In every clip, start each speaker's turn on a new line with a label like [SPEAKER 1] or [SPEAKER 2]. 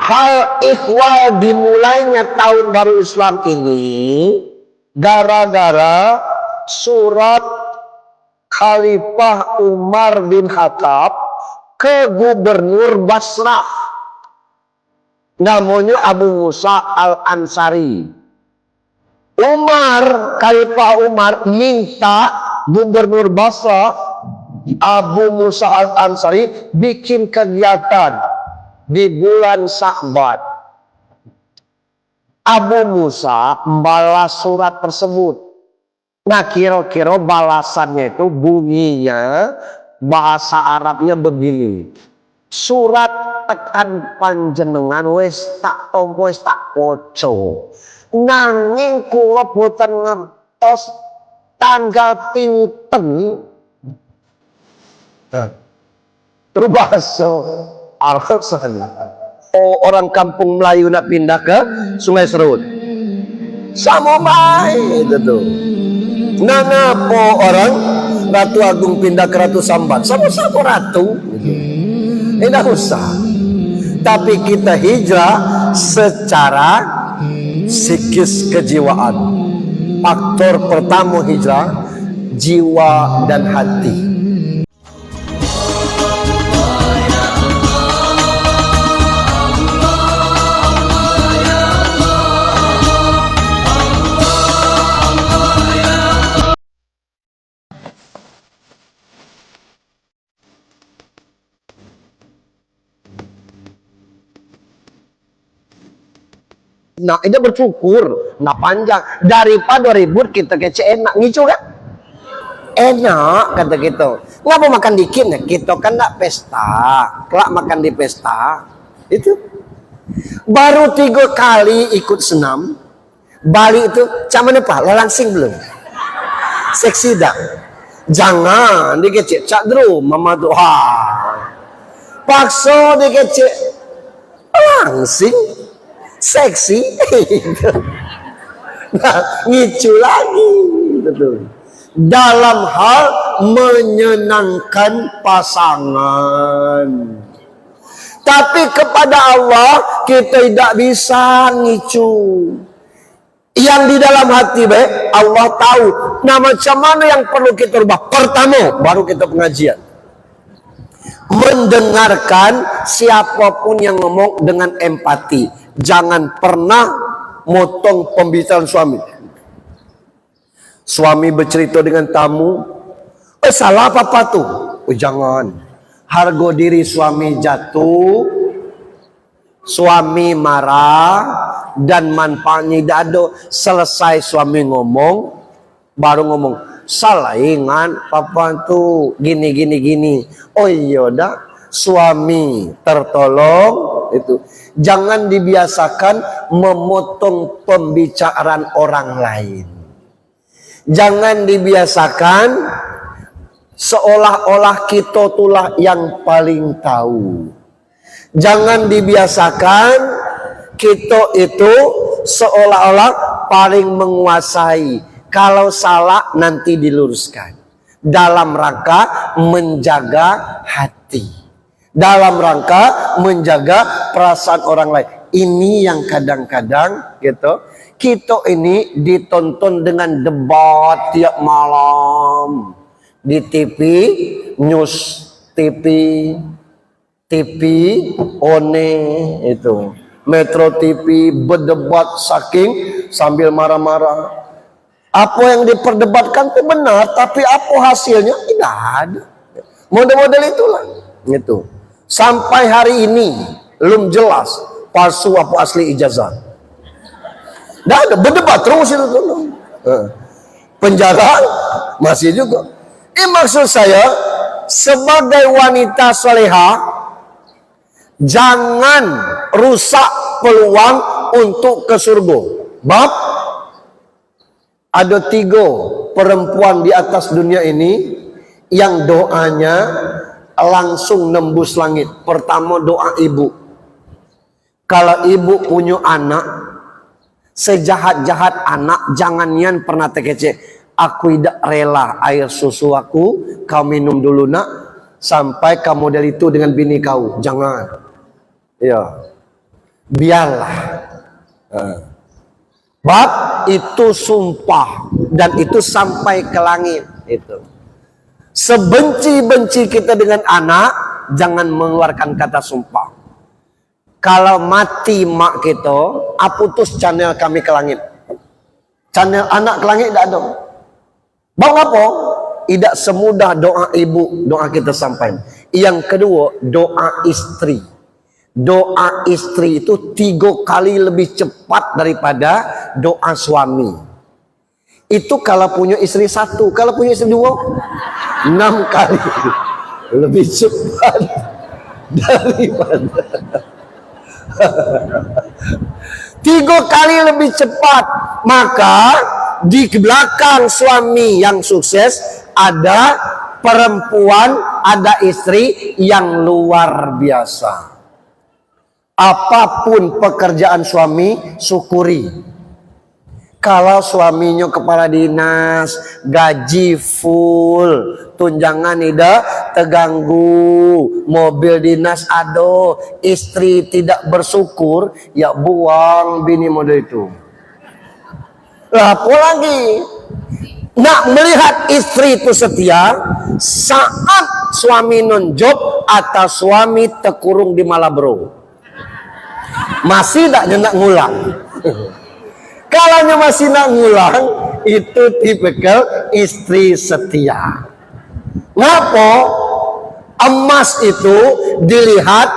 [SPEAKER 1] Hal ikhwal dimulainya tahun baru Islam ini gara-gara surat Khalifah Umar bin Khattab ke gubernur Basrah namanya Abu Musa Al-Ansari. Khalifah Umar minta gubernur Basrah Abu Musa Al-Ansari bikin kegiatan di bulan Sya'ban. Abu Musa membalas surat tersebut. Nah, kira-kira balasannya itu bunyinya bahasa Arabnya begini. Surat tekan panjenengan wis tak tompo wis tak waca. Nanging kula boten ngertos tanggal pinten. Terus bahasa Arab sana. Orang kampung Melayu nak pindah ke Sungai Serut. Sama baik itu tuh. Napa orang Ratu Agung pindah ke Ratu Sambat? Sama-sama ratu. Tidak usah. Tapi kita hijrah secara psikis kejiwaan. Faktor pertama hijrah jiwa dan hati. Nah, ini bersyukur, nah panjang daripada ribut kita kece enak ngicu kan? Enak kata kita. Ngapa makan dikit ya? Kita kan nak pesta, kelak makan di pesta. Itu baru 3 kali ikut senam. Bali itu cuman apa? Lelangsing belum? Seksi dah. Jangan dikecek cak dulu mama doa. Paksa dikecek langsing. Seksi. Nah, ngicu lagi. Betul. Dalam hal menyenangkan pasangan. Tapi kepada Allah kita tidak bisa ngicu. Yang di dalam hati baik Allah tahu. Nah, macam mana yang perlu kita rubah? Pertama, baru kita pengajian. Mendengarkan siapapun yang ngomong dengan empati. Jangan pernah motong pembicaraan suami. Suami bercerita dengan tamu, salah apa tuh? Jangan. Harga diri suami jatuh, suami marah, dan manfaatnya tidak ada. Selesai suami ngomong, baru ngomong, salah ingat papa tuh gini. Oh iya dah, suami tertolong itu. Jangan dibiasakan memotong pembicaraan orang lain. Jangan dibiasakan seolah-olah kita itulah yang paling tahu. Jangan dibiasakan kita itu seolah-olah paling menguasai. Kalau salah nanti diluruskan. Dalam rangka menjaga hati. Dalam rangka menjaga perasaan orang lain. Ini yang kadang-kadang gitu, kita ini ditonton dengan debat tiap malam di TV, news TV, One itu, Metro TV berdebat saking sambil marah-marah. Apa yang diperdebatkan itu benar, tapi apa hasilnya tidak ada. Model-model itulah gitu. Sampai hari ini belum jelas palsu apa asli ijazah. Dah ada berdebat terus itu tuh. Penjara masih juga. Maksud saya sebagai wanita soleha jangan rusak peluang untuk ke surga. Bab ada 3 perempuan di atas dunia ini yang doanya langsung nembus langit. Pertama doa ibu. Kalau ibu punya anak, sejahat-jahat anak, jangan nian pernah terkece. Aku tidak rela air susu aku, kau minum dulu nak, sampai kamu dari itu dengan bini kau. Jangan. Ya, biarlah. Bab itu sumpah dan itu sampai ke langit itu. Sebenci-benci kita dengan anak, jangan mengeluarkan kata sumpah. Kalau mati mak kita, putus channel kami ke langit. Channel anak ke langit tidak ada. Bang apa? Tidak semudah doa ibu, doa kita sampai. Yang kedua, doa istri. Doa istri itu 3 kali lebih cepat daripada doa suami. Itu kalau punya istri 1, kalau punya istri 2, 6 kali lebih cepat daripada 3 kali lebih cepat. Maka di belakang suami yang sukses ada perempuan, ada istri yang luar biasa. Apapun pekerjaan suami, syukuri. Kalau suaminya kepala dinas, gaji full, tunjangan tidak terganggu, mobil dinas ada, istri tidak bersyukur, ya buang bini model itu. Lah apa lagi? Nak melihat istri itu setia saat suami non-job atau suami terkurung di Malabro. Masih tak nak ngulang. Kalau masih nak ngulang, itu tipikal istri setia. Ngapa? Emas itu dilihat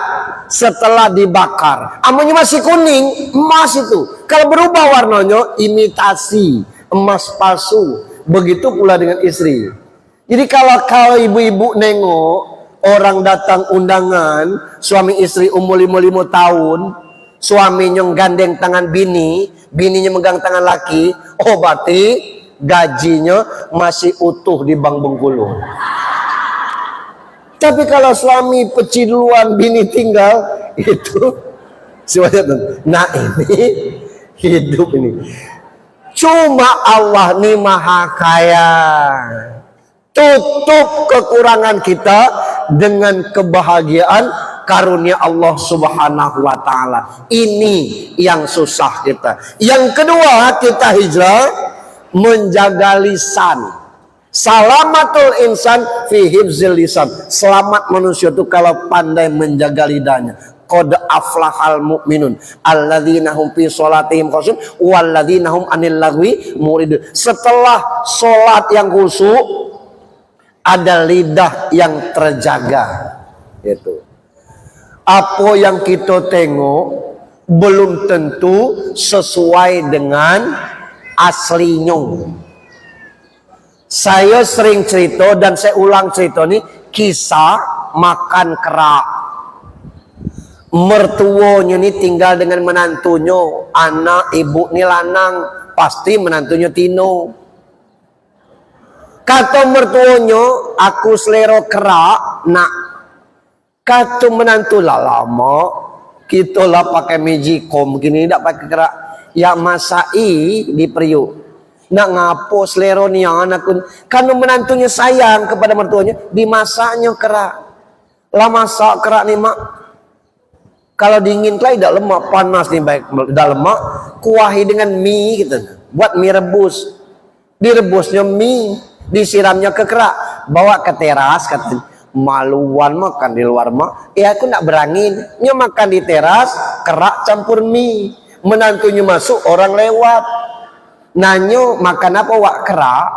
[SPEAKER 1] setelah dibakar. Amanya masih kuning, emas itu. Kalau berubah warnanya, imitasi, emas palsu. Begitu pula dengan istri. Jadi kalau ibu-ibu nengok orang datang undangan, suami istri umur 55 tahun, suaminya gandeng tangan bini, bininya megang tangan laki, oh berarti gajinya masih utuh di Bank Bengkulu. Tapi kalau suami peci duluan, bini tinggal, itu semuanya. Nah ini hidup ini. Cuma Allah ini maha kaya. Tutup kekurangan kita dengan kebahagiaan karunia Allah Subhanahu wa taala. Ini yang susah kita. Yang kedua, kita hijrah menjaga lisan. Salamatul insan fi hifzil lisan. Selamat manusia itu kalau pandai menjaga lidahnya. Qad aflahal mu'minun alladzina hum fi sholatihim khushu'un walladzina hum anil lagwi muridun. Setelah sholat yang khusyuk, ada lidah yang terjaga. Itu. Apa yang kita tengok belum tentu sesuai dengan aslinya. Saya sering cerita dan saya ulang cerita ini, kisah makan kerak. Mertuanya ini tinggal dengan menantunya, anak ibu ini lanang, pasti menantunya tino. Kata mertuanya, aku selera kerak, nak. Kata menantu lah lama, kita lah pakai Magicom gini, tidak pakai kerak. Ya masai di periuk. Nak ngapo selera ni anak pun. Karena menantunya sayang kepada mertuanya, dimasaknya kerak. Lah masak kerak ni mak. Kalau dingin kelai tidak lemak, panas nih baik tidak lemak, kuahi dengan mie gitu. Buat mie rebus. Direbusnya mie, disiramnya ke kerak, bawa ke teras, kata maluan makan di luar mak. Ya aku nak berangin, nya makan di teras, kerak campur mie. Menantunya masuk, orang lewat. Nanyo makan apa wak kerak?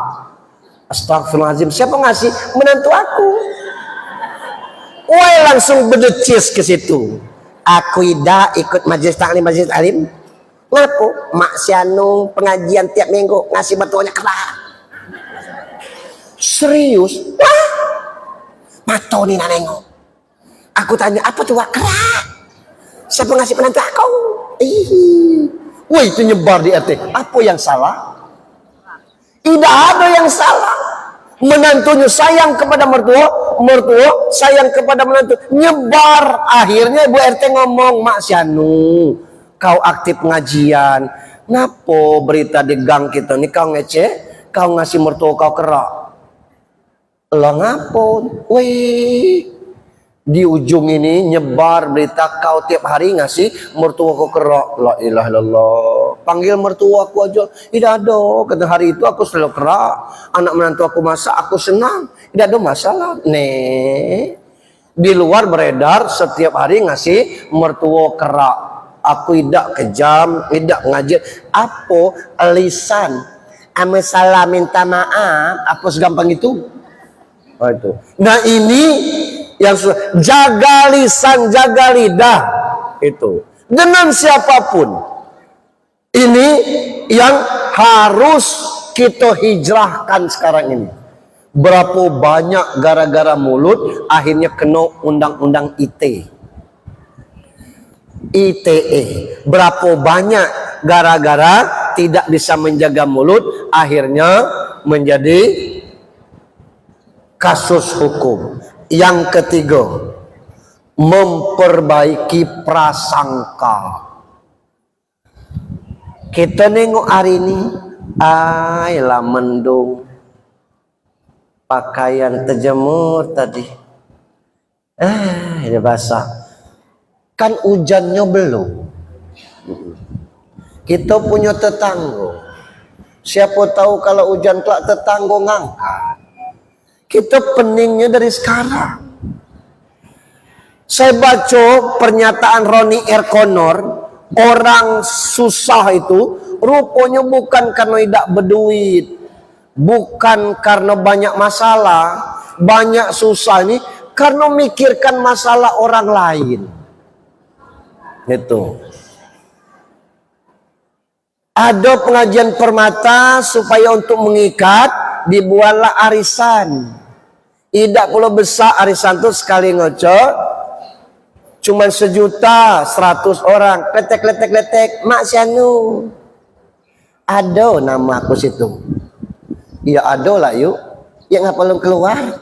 [SPEAKER 1] Astagfirullahaladzim, siapa ngasih? Menantu aku. Wah langsung berdecis ke situ. Aku tidak ikut majelis taklim. Ngapu? Mak Sianung pengajian tiap minggu ngasih mertuanya kerak. Serius? Wah, mato nih nengok. Aku tanya apa tuh wak kerak? Siapa ngasih penantu aku? Wah itu nyebar di RT. Apa yang salah? Tidak ada yang salah. Menantunya sayang kepada mertua, mertua sayang kepada menantu, nyebar. Akhirnya Ibu RT ngomong, Mak Sianu, kau aktif pengajian, ngapo berita di gang kita nih kau ngece, kau ngasih mertua kau kerak. Lah ngapo? Wih, Di ujung ini nyebar berita kau tiap hari ngasih mertua kau kerak. La ilaha illallah. Panggil mertua aku aja. Tidak ada. Kata hari itu aku selalu kerak. Anak menantu aku masak, aku senang. Tidak ada masalah. Nih. Di luar beredar setiap hari ngasih mertua kerak. Aku tidak kejam, tidak ngajar. Apa lisan? Ame salah minta maaf. Apa segampang itu? Oh, itu. Nah ini yang jaga lisan, jaga lidah itu dengan siapapun. Ini yang harus kita hijrahkan sekarang ini. Berapa banyak gara-gara mulut akhirnya kena undang-undang ITE. Berapa banyak gara-gara tidak bisa menjaga mulut akhirnya menjadi kasus hukum. Yang ketiga, memperbaiki prasangka. Kita nengok hari ini, lah mendung, pakaian terjemur tadi, ini basah. Kan hujannya belum. Kita punya tetangga. Siapa tahu kalau hujan kelak tetangga ngangkat. Kita peningnya dari sekarang. Saya baca pernyataan Ronnie Erkonor, orang susah itu rupanya bukan karena tidak berduit, bukan karena banyak masalah, banyak susah ini karena mikirkan masalah orang lain. Itu. Ada pengajian permata supaya untuk mengikat dibuatlah arisan. Tidak pula besar arisan itu sekali ngocok cuman 1.100.000 orang. Letek mak sianu. Ada nama aku situ. Ya ada lah yuk. Ya ngapa belum keluar?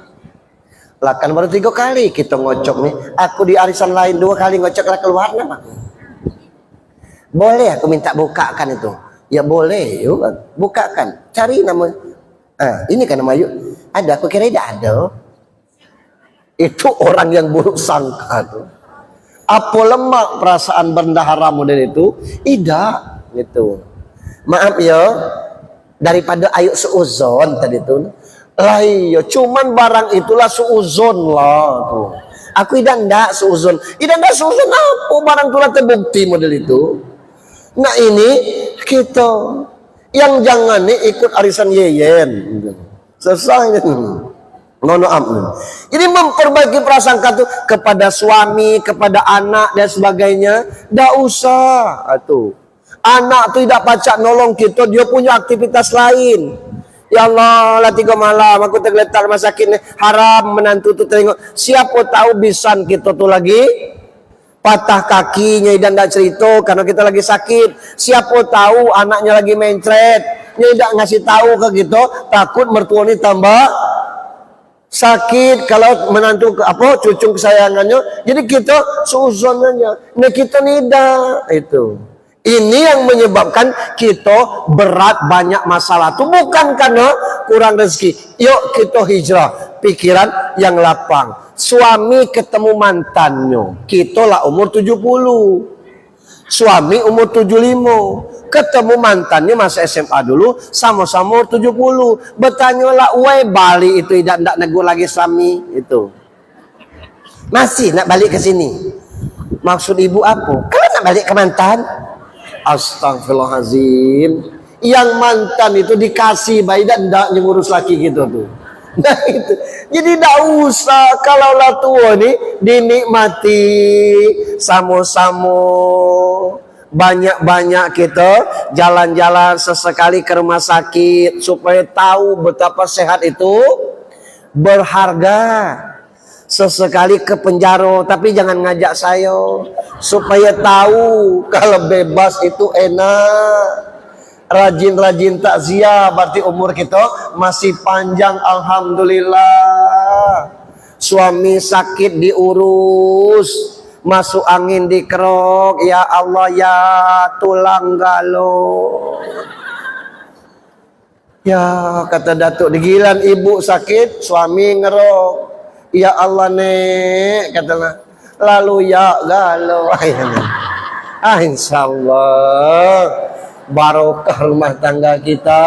[SPEAKER 1] Lah kan baru 3 kali kita ngocok nih. Aku di arisan lain 2 kali ngocok lah keluar nama. Boleh aku minta bukakan itu. Ya boleh yuk. Bukakan. Cari nama. Ini kan nama yuk. Ada, aku kira tidak ada. Itu orang yang buruk sangka tuh. Apa lemak perasaan bendahara model itu? Tidak, gitu. Maaf ya, daripada ayo seuzon tadi tuh. Lah iya, cuman barang itulah seuzon lah tuh. Aku tidak seuzon. Tidak seuzon apa barang itulah terbukti model itu. Nah ini kita yang jangan nih ikut arisan yeyen. Selesai. Mohon maaf. Ini memperbaiki prasangka tuh kepada suami, kepada anak dan sebagainya. Tidak usah. Tuh. Anak tuh tidak pacak nolong kita, dia punya aktivitas lain. Ya Allah, lah 3 malam aku tergeletak rumah sakit, haram menantu tuh tengok. Siapa tahu bisan kita tuh lagi patah kakinya dan tidak cerita karena kita lagi sakit. Siapa tahu anaknya lagi mencret, dia tidak ngasih tahu ke kita, takut mertua ini tambah sakit kalau menantu apa cucu kesayangannya. Jadi kita seuzonannya. Nah kita nida itu. Ini yang menyebabkan kita berat banyak masalah. Itu bukan karena kurang rezeki. Yuk kita hijrah. Pikiran yang lapang. Suami ketemu mantannya. Kita lah umur 70. Suami umur 75. Ketemu mantannya masa SMA dulu. Sama-sama umur 70. Bertanyalah, weh Bali itu tidak negur lagi suami. Itu. Masih nak balik ke sini. Maksud ibu apa? Kalau nak balik ke mantan. Astagfirullahaladzim. Yang mantan itu dikasih bayi dan tidak ngurus laki gitu tuh. Nah itu. Jadi tidak usah kalau lah tua nih dinikmati sama-sama. Banyak-banyak kita jalan-jalan sesekali ke rumah sakit supaya tahu betapa sehat itu berharga. Sesekali ke penjara, tapi jangan ngajak saya supaya tahu kalau bebas itu enak. Rajin-rajin takziah, berarti umur kita masih panjang, alhamdulillah. Suami sakit diurus, masuk angin dikerok, ya Allah ya tulang galuh. Ya kata Datuk, digilan ibu sakit, suami ngerok. Ya Allah nek katanya. Lalu ya galau. Insya Allah barokah rumah tangga kita.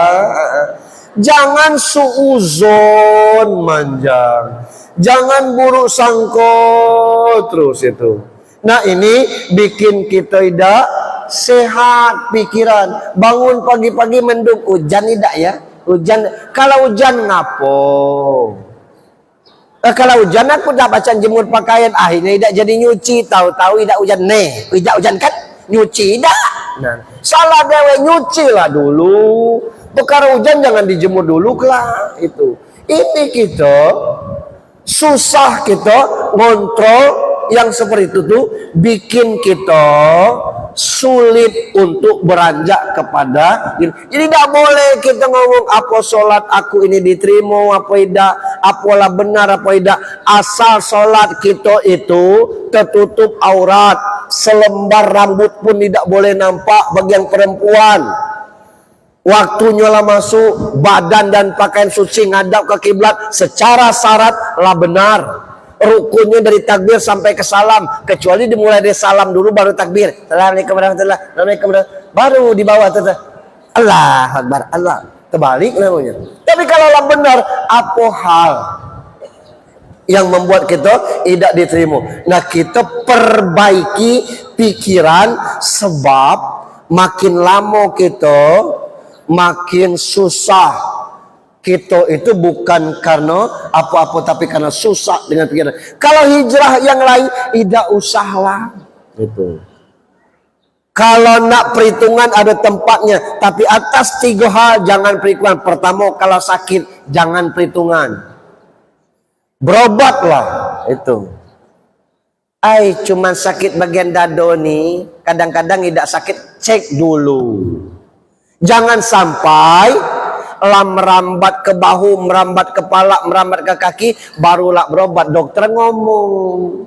[SPEAKER 1] Jangan suuzon manjang, jangan buruk sangka terus itu. Nah ini bikin kita tidak sehat pikiran. Bangun pagi-pagi mendung, hujan tidak ya? Hujan. Kalau hujan ngapo? Kalau hujan aku tak baca jemur pakaian, akhirnya tidak jadi nyuci. Tahu-tahu tidak hujan tidak hujan kan? Nyuci tidak. Nah, salah dewe, nyuci lah dulu. Perkara hujan jangan dijemur dulu lah itu. Ini kita susah kita ngontrol yang seperti itu tuh bikin kita sulit untuk beranjak kepada ini. Jadi tidak boleh kita ngomong apa sholat aku ini diterima apa tidak, apalah benar apa tidak, asal sholat kita itu tertutup aurat, selembar rambut pun tidak boleh nampak bagi yang perempuan. Waktunya lah masuk, badan dan pakaian suci ngadap ke kiblat secara syarat lah benar. Rukunnya dari takbir sampai ke salam, kecuali dimulai dari salam dulu baru takbir. Assalamualaikum warahmatullahi wabarakatuh. Baru di bawah tetap Allah Akbar, Allah. Terbalik namanya. Tapi kalau lah benar, apa hal yang membuat kita tidak diterima? Nah, kita perbaiki pikiran, sebab makin lama kita makin susah. Kita itu bukan karena apa-apa, tapi karena susah dengan pikiran. Kalau hijrah yang lain tidak usahlah itu. Kalau nak perhitungan ada tempatnya, tapi atas 3 hal jangan perhitungan. Pertama, kalau sakit jangan perhitungan, berobatlah itu. Cuman sakit bagian dada nih, kadang-kadang tidak sakit, cek dulu. Jangan sampai lah merambat ke bahu, merambat kepala, merambat ke kaki, barulah berobat. Dokter ngomong,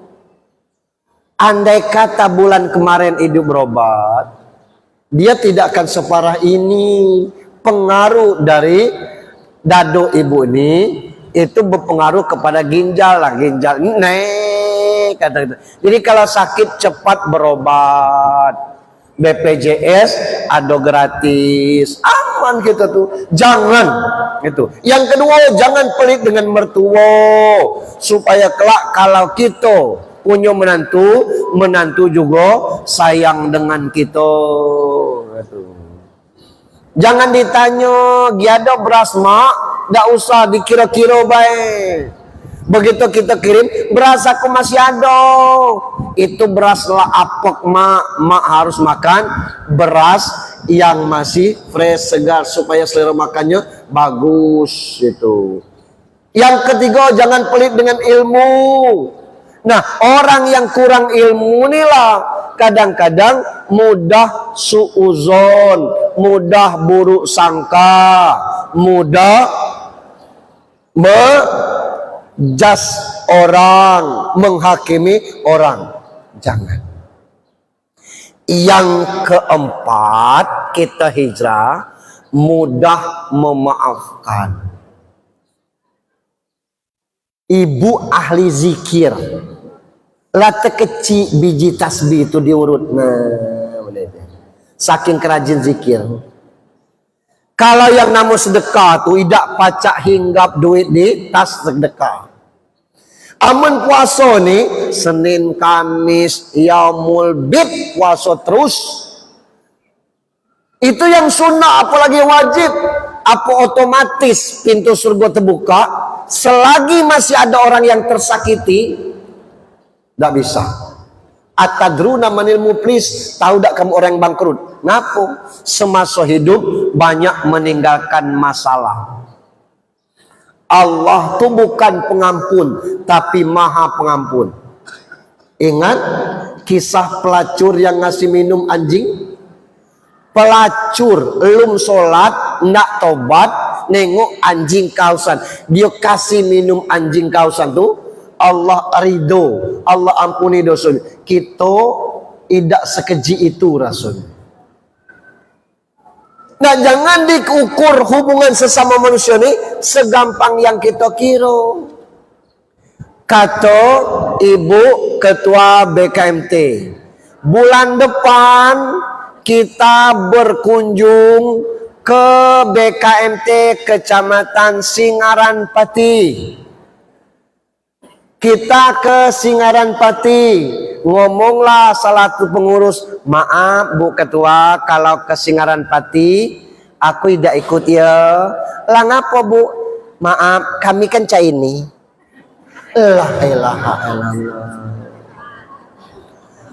[SPEAKER 1] andai kata bulan kemarin hidup berobat, dia tidak akan separah ini. Pengaruh dari dado ibu ini itu berpengaruh kepada ginjal lah, ginjal kata gitu. Jadi kalau sakit cepat berobat. BPJS ada gratis, aman kita tuh. Jangan itu. Yang kedua, jangan pelit dengan mertua, supaya kelak kalau kita punya menantu, menantu juga sayang dengan kita. Jangan ditanya, giada beras mak, tidak usah dikira-kira baik. Begitu kita kirim, beras aku masih ada. Itu beras lah apok mak. Mak harus makan beras yang masih fresh, segar, supaya selera makannya bagus itu. Yang ketiga, jangan pelit dengan ilmu. Nah, orang yang kurang ilmu inilah kadang-kadang mudah suuzon, mudah buruk sangka, mudah jas orang, menghakimi orang. Jangan. Yang keempat, kita hijrah mudah memaafkan. Ibu ahli zikir, lata kecil biji tasbih itu diurut. Nah, saking kerajin zikir. Kalau yang namu sedekah tu tidak pacak hinggap duit di tas sedekah. Amun puasa ni Senin, Kamis, Yaumul Bid, puasa terus. Itu yang sunnah, apalagi wajib. Apa otomatis pintu surga terbuka selagi masih ada orang yang tersakiti? Tidak bisa. Atadruna manil muflis, tahu tak kamu orang yang bangkrut? Ngapa? Semasa hidup banyak meninggalkan masalah. Allah tuh bukan pengampun, tapi maha pengampun. Ingat kisah pelacur yang ngasih minum anjing? Pelacur belum sholat, ndak tobat, nengok anjing kausan, dia kasih minum anjing kausan tuh, Allah ridho, Allah ampuni dosa. Kita tidak sekeji itu Rasul. Nah, jangan diukur hubungan sesama manusia ini segampang yang kita kira. Kata Ibu Ketua BKMT, bulan depan kita berkunjung ke BKMT Kecamatan Singaran Pati. Kita ke Singaran Pati, ngomonglah salah satu pengurus, maaf Bu Ketua, kalau ke Singaran Pati aku tidak ikut ya. Lah ngapa Bu? Maaf, kami kan cah ini. La ilaha illallah.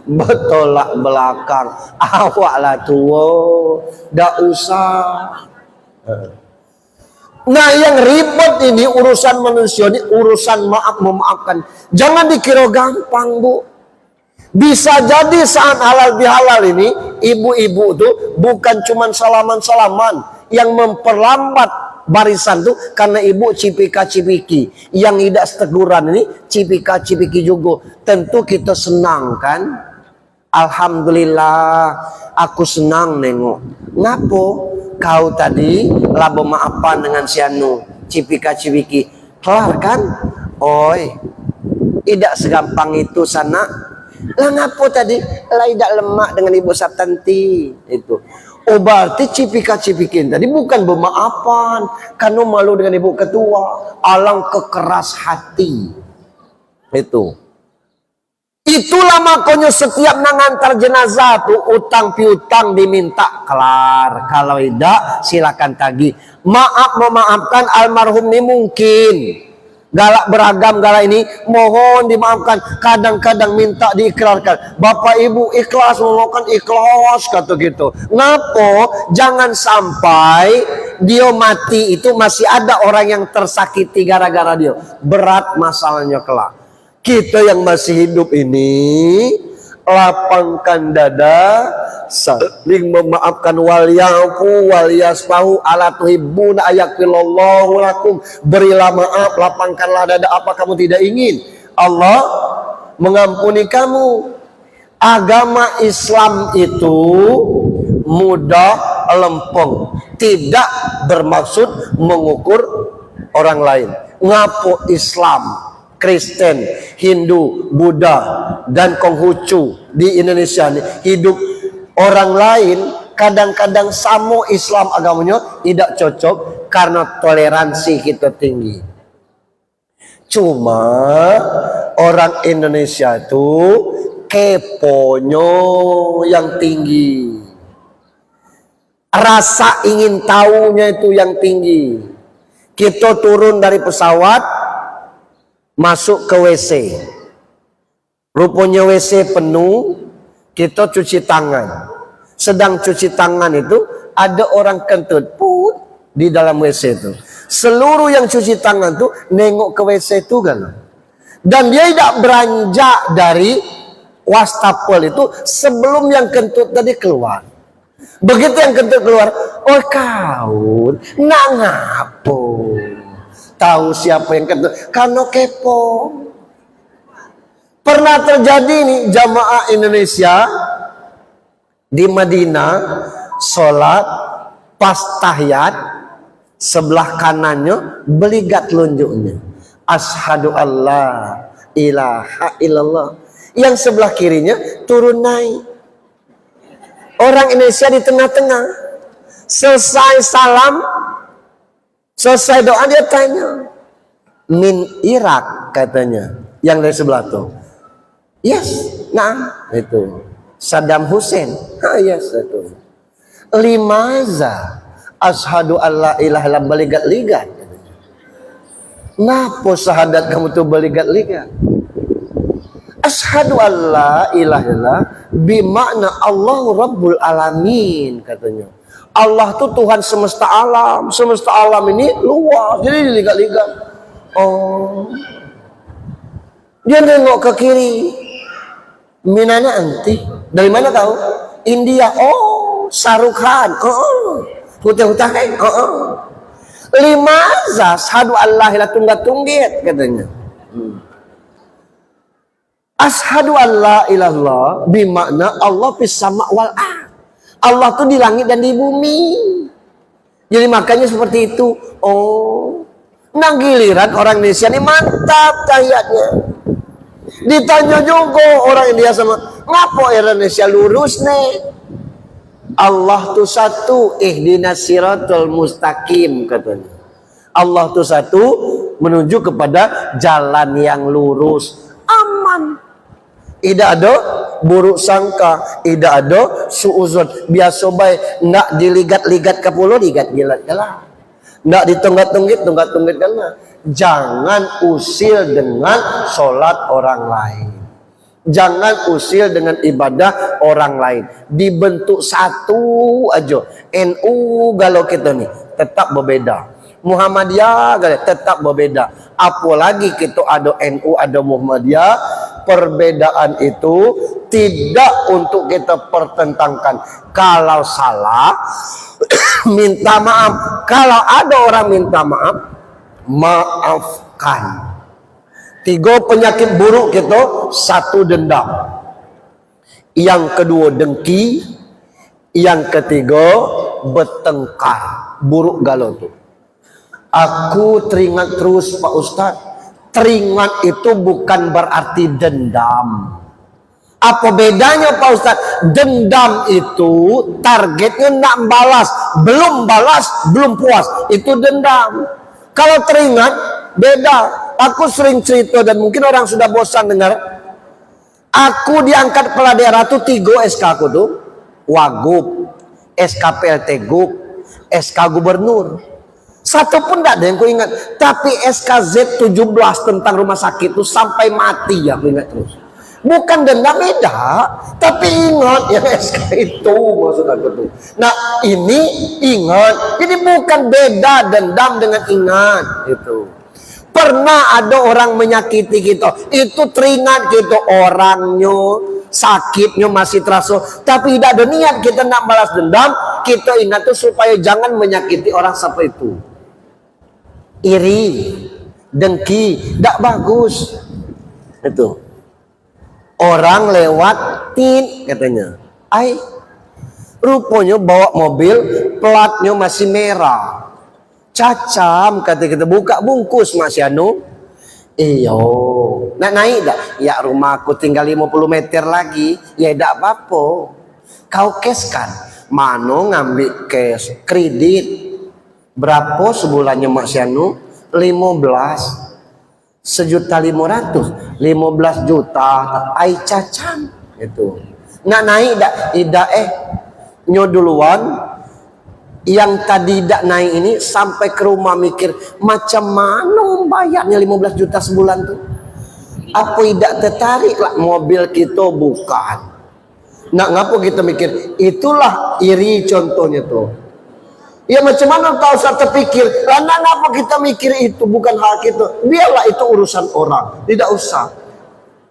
[SPEAKER 1] Betolak belakang, awaklah tua, dak usah. Nah, yang ribet ini urusan manusia ini, urusan maaf memaafkan. Jangan dikira gampang, Bu. Bisa jadi saat halal bihalal ini, ibu-ibu tuh bukan cuma salaman-salaman yang memperlambat barisan tuh karena ibu cipika-cipiki. Yang tidak teguran ini cipika-cipiki juga. Tentu kita senang kan? Alhamdulillah, aku senang nengok. Ngapo? Kau tadi labo maafan dengan si anu cipika-cipiki. Kelar kan? Oi, tidak segampang itu sana. Lah ngapo tadi? Lah tidak lemak dengan ibu Sabtanti itu. Oh berarti cipika-cipikin tadi bukan bermaafan karena malu dengan ibu ketua. Alangkah keras hati itu. Itulah makanya setiap nangantar jenazah tuh utang piutang diminta kelar. Kalau tidak silakan tagih. Maaf memaafkan almarhum ini mungkin galak beragam galak ini mohon dimaafkan. Kadang-kadang minta diikrarkan. Bapak ibu ikhlas memaafkan ikhlas kata gitu. Ngapo jangan sampai dia mati itu masih ada orang yang tersakiti gara-gara dia. Berat masalahnya kelak. Kita yang masih hidup ini lapangkan dada, saling memaafkan, wal yafu wal yasfahu ala tuhibbuna ayakullahu lakum. Berilah maaf, lapangkanlah dada. Apa kamu tidak ingin Allah mengampuni kamu? Agama Islam itu mudah, lempeng, tidak bermaksud mengukur orang lain. Ngapo Islam, Kristen, Hindu, Buddha, dan Konghucu di Indonesia ini hidup orang lain kadang-kadang sama Islam agamanya tidak cocok karena toleransi kita tinggi. Cuma orang Indonesia itu keponyo yang tinggi, rasa ingin tahunya itu yang tinggi. Kita turun dari pesawat masuk ke WC, rupanya WC penuh, kita cuci tangan. Sedang cuci tangan itu ada orang kentut put di dalam WC itu. Seluruh yang cuci tangan tuh nengok ke WC itu kan, dan dia tidak beranjak dari wastafel itu sebelum yang kentut tadi keluar. Begitu yang kentut keluar, oh kau nak ngapo? Tahu siapa yang kentut? Karena kepo. Pernah terjadi nih jamaah Indonesia di Madinah sholat pas tahiyat, sebelah kanannya beligat lunjuknya asyhadu alla ilaha illallah, yang sebelah kirinya turun naik. Orang Indonesia di tengah-tengah. Selesai salam, selesai doa dia tanya, min Irak katanya, yang dari sebelah tuh. Yes, nah itu Saddam Hussein. Ah yes itu. Limaza asyhadu alla ilaha illallah baligat-ligat. Napa syahadat kamu tuh baligat-ligat? Asyhadu alla ilaha illallah bimakna Allahu Rabbul Alamin katanya. Allah tuh Tuhan semesta alam. Semesta alam ini luas, jadi diligat-ligat. Oh, dia nengok ke kiri. Minana anti? Dari mana kau? India. Oh, Sarukan. Oh, hutah-hutah. Oh. Limaza asyhadu alla ilaha tunggat-tunggit katanya. Asyhadu alla ilallah bimakna Allah fis sama' wal ard. Allah tuh di langit dan di bumi. Jadi makanya seperti itu. Oh, Nah giliran orang Indonesia ini mantap tahiyatnya. Ditanya juga orang India sama, ngapo Indonesia lurus nih? Allah tuh satu, ihdinas siratal mustaqim katanya. Allah tuh satu, menuju kepada jalan yang lurus, aman. Tidak ada buruk sangka, tidak ada suuzon. Biasa baik, nak diligat-ligat ke pulau, ligat-ligat lah. Nak ditunggak-tunggit, tunggak-tunggit kan. Jangan usil dengan sholat orang lain. Jangan usil dengan ibadah orang lain. Dibentuk satu aja. NU galau kita nih tetap berbeda. Muhammadiyah tetap berbeda. Apalagi kita ada NU, ada Muhammadiyah. Perbedaan itu tidak untuk kita pertentangkan. Kalau salah, minta maaf. Kalau ada orang minta maaf, maafkan. 3 penyakit buruk kita, 1 dendam, yang kedua dengki, yang ketiga bertengkar. Buruk galau tuh. Aku teringat terus Pak Ustadz, teringat itu bukan berarti dendam. Apa bedanya Pak Ustadz? Dendam itu targetnya nak balas, belum puas, itu dendam. Kalau teringat beda. Aku sering cerita dan mungkin orang sudah bosan dengar. Aku diangkat kepala daerah tuh 3 SK aku tuh, Wagub, SK PLT Gub, SK Gubernur. Satu pun tidak ada yang ku ingat. Tapi SKZ 17 tentang rumah sakit itu sampai mati aku ingat terus. Bukan dendam beda, tapi ingat yang SK itu maksud aku tuh. Nah ini ingat, ini bukan beda dendam dengan ingat itu. Pernah ada orang menyakiti kita, itu teringat kita, orangnya sakitnya masih terasa, tapi tidak ada niat kita nak balas dendam. Kita ingat tuh supaya jangan menyakiti orang seperti itu. Iri, dengki, tidak bagus. Itu orang lewatin katanya, rupanya bawa mobil platnya masih merah. Cacam kata kita, buka bungkus masih anu. Iyo, nak naik dah. Ya rumahku tinggal 50 meter lagi. Ya tidak apa-apa. Kau cash kan? Mano ngambil cash kredit. Berapa sebulannya masih anu? 15. 1.500.000. 15 juta. Ai cacam itu. Nak naik dah. Tidak nyo duluan. Yang tadi tidak naik ini sampai ke rumah mikir macam mana bayarnya 15 juta sebulan tuh. Apa tidak tertarik lah mobil kita bukan. Nak ngapa kita mikir? Itulah iri contohnya tuh. Ya macam mana kau usah terpikir? Karena ngapa kita mikir itu bukan hak kita? Biarlah itu urusan orang. Tidak usah.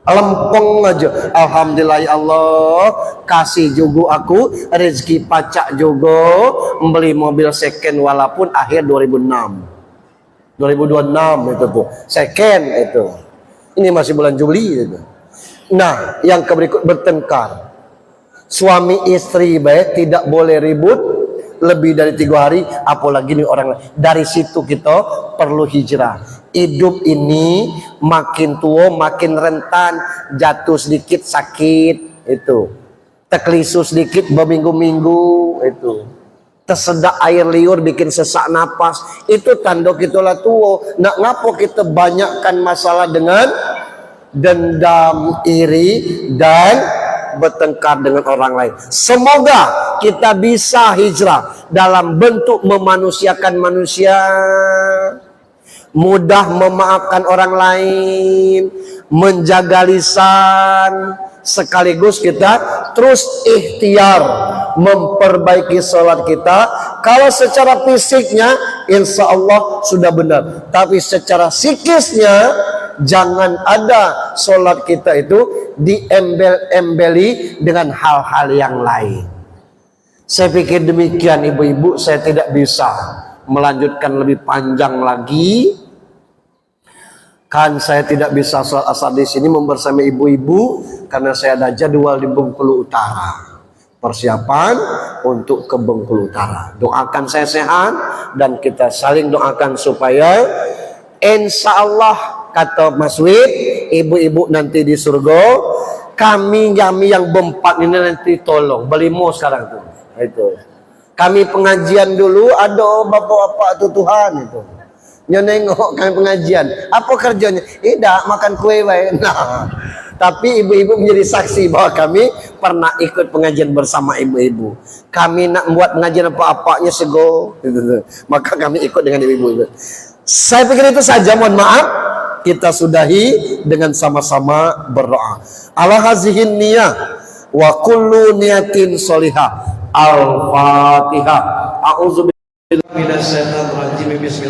[SPEAKER 1] Lempeng aja. Alhamdulillah ya Allah, kasih juga aku rezeki pacak juga membeli mobil second walaupun akhir 2026 itu tuh second itu. Ini masih bulan Juli itu. Nah yang berikut bertengkar. Suami istri baik tidak boleh ribut lebih dari 3 hari, apalagi nih orang lain. Dari situ kita perlu hijrah. Hidup ini makin tua makin rentan, jatuh sedikit sakit itu, terkelisu sedikit berminggu-minggu itu, tersedak air liur bikin sesak napas, itu tanda kita lah tua. Nak ngapo kita banyakkan masalah dengan dendam, iri dan bertengkar dengan orang lain. Semoga kita bisa hijrah dalam bentuk memanusiakan manusia, mudah memaafkan orang lain, menjaga lisan, sekaligus kita terus ikhtiar memperbaiki sholat kita. Kalau secara fisiknya insya Allah sudah benar, tapi secara psikisnya jangan ada sholat kita itu diembel-embeli dengan hal-hal yang lain. Saya pikir demikian ibu-ibu, saya tidak bisa melanjutkan lebih panjang lagi. Kan saya tidak bisa sholat asar di sini membersama ibu-ibu karena saya ada jadwal di Bengkulu Utara. Persiapan untuk ke Bengkulu Utara. Doakan saya sehat dan kita saling doakan supaya Insya Allah kata Mas Wid, ibu-ibu nanti di surga, kami yang berempat ini nanti tolong berlima sekarang tuh. Itu kami pengajian dulu, ada bapak-bapak tuh Tuhan itu nyo nengok kami pengajian, apa kerjanya? Tidak makan kue wae. Nah, tapi ibu-ibu menjadi saksi bahwa kami pernah ikut pengajian bersama ibu-ibu. Kami nak buat pengajian apa-apanya sego, maka kami ikut dengan ibu-ibu. Saya pikir itu saja, mohon maaf. Kita sudahi dengan sama-sama berdoa. Ala hazihin niyah wa kullu niyatin sholihah. Al-Fatihah. A'udzubillahi minasyaitonir rajim. Bismillah.